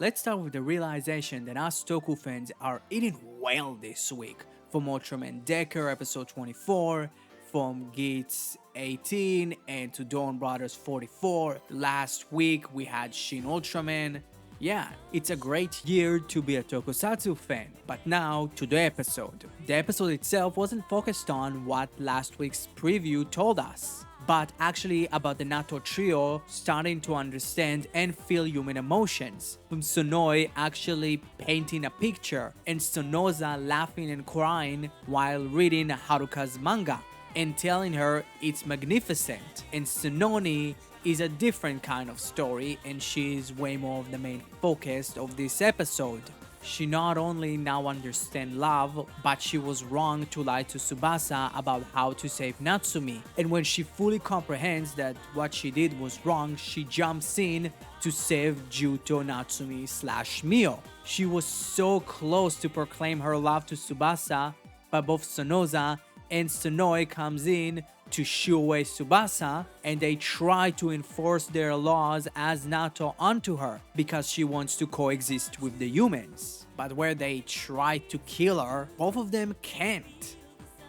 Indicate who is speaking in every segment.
Speaker 1: let's start with the realization that us Toku fans are eating well this week. From Ultraman Decker episode 24, from Gates 18, and to Donbrothers 44. Last week we had Shin Ultraman. Yeah, it's a great year to be a Tokusatsu fan. But now to the episode. The episode itself wasn't focused on what last week's preview told us, but actually about the Nato trio starting to understand and feel human emotions, from Sonoi actually painting a picture and Sonoza laughing and crying while reading Haruka's manga and telling her it's magnificent, and Sononi is a different kind of story and she's way more of the main focus of this episode. She not only now understands love, but she was wrong to lie to Tsubasa about how to save Natsumi. And when she fully comprehends that what she did was wrong, she jumps in to save Juto, Natsumi / Mio. She was so close to proclaim her love to Tsubasa, but both Sonoza and Sonoi comes in to shoo away Tsubasa, and they try to enforce their laws as Nato onto her because she wants to coexist with the humans. But where they try to kill her, both of them can't,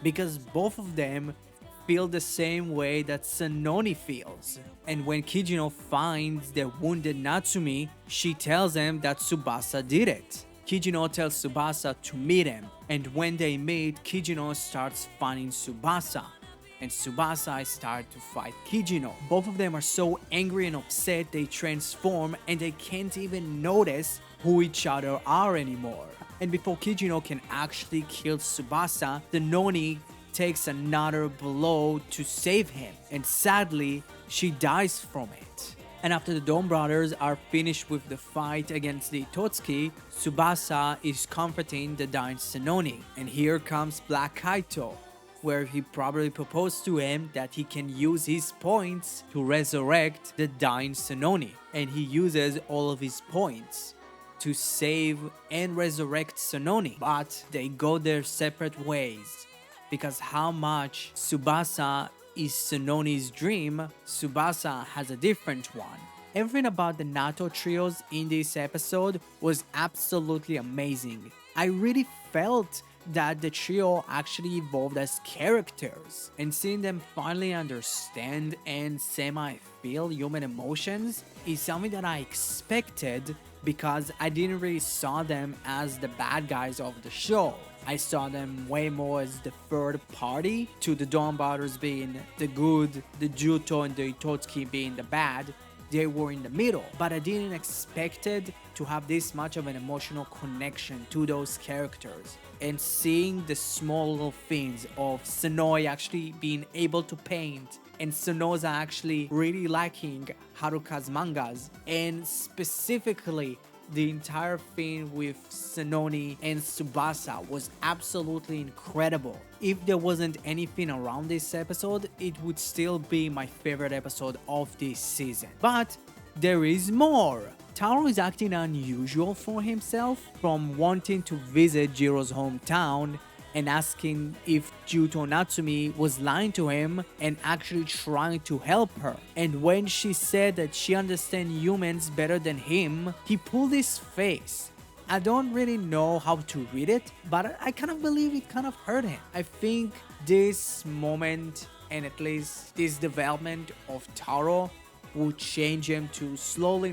Speaker 1: because both of them feel the same way that Sononi feels. And when Kijino finds the wounded Natsumi, she tells him that Tsubasa did it. Kijino tells Tsubasa to meet him, and when they meet, Kijino starts fighting Tsubasa, and Tsubasa starts to fight Kijino. Both of them are so angry and upset they transform and they can't even notice who each other are anymore. And before Kijino can actually kill Tsubasa, the Noni takes another blow to save him, and sadly, she dies from it. And after the Donbrothers are finished with the fight against the Itotsuki, Tsubasa is comforting the dying Sononi. And here comes Black Kaito, where he probably proposed to him that he can use his points to resurrect the dying Sononi. And he uses all of his points to save and resurrect Sononi. But they go their separate ways, because how much Tsubasa is Sononi's dream, Tsubasa has a different one. Everything about the Nato trios in this episode was absolutely amazing. I really felt that the trio actually evolved as characters, and seeing them finally understand and semi-feel human emotions is something that I expected, because I didn't really saw them as the bad guys of the show. I saw them way more as the third party to the Donbrothers being the good, the Juto and the Itotsuki being the bad. They were in the middle, but I didn't expect it to have this much of an emotional connection to those characters. And seeing the small little things of Sonoi actually being able to paint, and Sonoza actually really liking Haruka's mangas, and specifically the entire thing with Sononi and Tsubasa was absolutely incredible. If there wasn't anything around this episode, it would still be my favorite episode of this season. But there is more. Taro is acting unusual for himself, from wanting to visit Jiro's hometown and asking if Juto Natsumi was lying to him and actually trying to help her. And when she said that she understands humans better than him, he pulled his face. I don't really know how to read it, but I kind of believe it kind of hurt him. I think this moment, and at least this development of Taro, would change him to slowly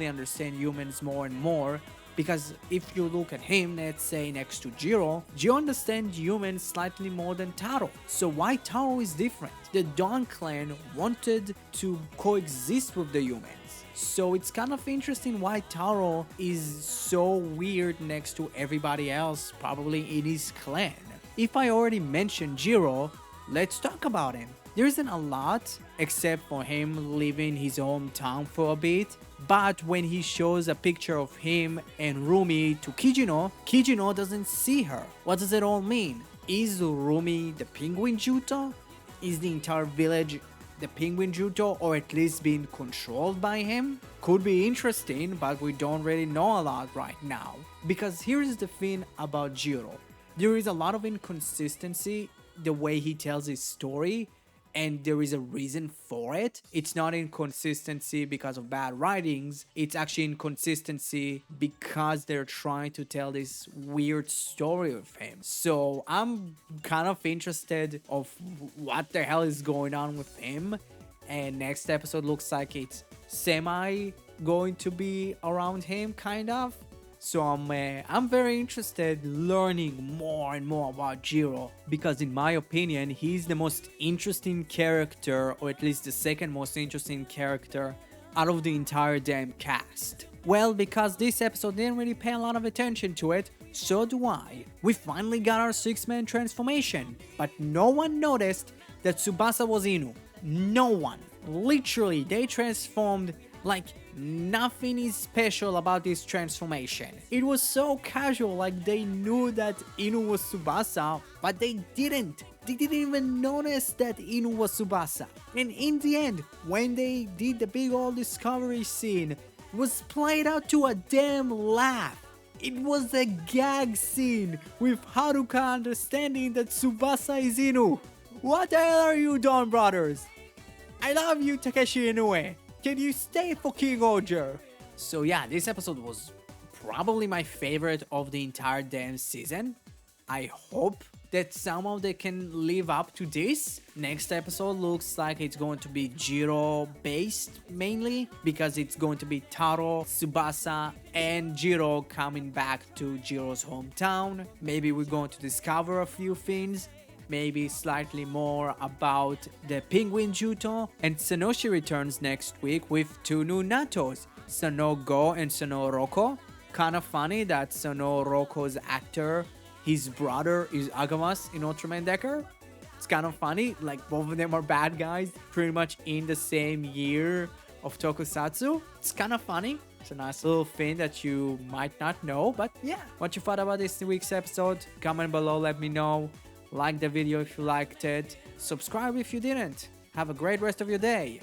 Speaker 1: understand humans more and more. Because if you look at him, let's say next to Jiro understands humans slightly more than Taro. So why Taro is different? The Don clan wanted to coexist with the humans. So it's kind of interesting why Taro is so weird next to everybody else, probably in his clan. If I already mentioned Jiro, let's talk about him. There isn't a lot except for him leaving his hometown for a bit, but when he shows a picture of him and Rumi to Kijino, Kijino doesn't see her. What does it all mean? Is Rumi the penguin Juto? Is the entire village the penguin Juto, or at least being controlled by him? Could be interesting, but we don't really know a lot right now. Because here's the thing about Jiro. There is a lot of inconsistency the way he tells his story, and there is a reason for it. It's not inconsistency because of bad writings, it's actually inconsistency because they're trying to tell this weird story of him. So I'm kind of interested of what the hell is going on with him, and next episode looks like it's semi going to be around him, kind of. So I'm very interested learning more and more about Jiro, because in my opinion he's the most interesting character, or at least the second most interesting character out of the entire damn cast. Well, because this episode didn't really pay a lot of attention to it, so do I. We finally got our 6-man transformation, but no one noticed that Tsubasa was Inu. No one. Literally, they transformed like nothing is special about this transformation. It was so casual, like they knew that Inu was Tsubasa, but they didn't. They didn't even notice that Inu was Tsubasa. And in the end, when they did the big old discovery scene, it was played out to a damn laugh. It was a gag scene with Haruka understanding that Tsubasa is Inu. What the hell are you, Donbrothers? I love you, Takeshi Inoue. Can you stay for King Oger? So yeah, this episode was probably my favorite of the entire damn season. I hope that somehow they can live up to this. Next episode looks like it's going to be Jiro based mainly, because it's going to be Taro, Tsubasa, and Jiro coming back to Jiro's hometown. Maybe we're going to discover a few things. Maybe slightly more about the Penguin Juto, and Sanoshi returns next week with 2 new Natos, Sano Go and Sano Roko. Kinda funny that Sano Roko's actor, his brother is Agamas in Ultraman Decker. It's kind of funny, like both of them are bad guys, pretty much in the same year of Tokusatsu. It's kind of funny. It's a nice little thing that you might not know, but yeah. What you thought about this week's episode? Comment below, let me know. Like the video if you liked it. Subscribe if you didn't. Have a great rest of your day.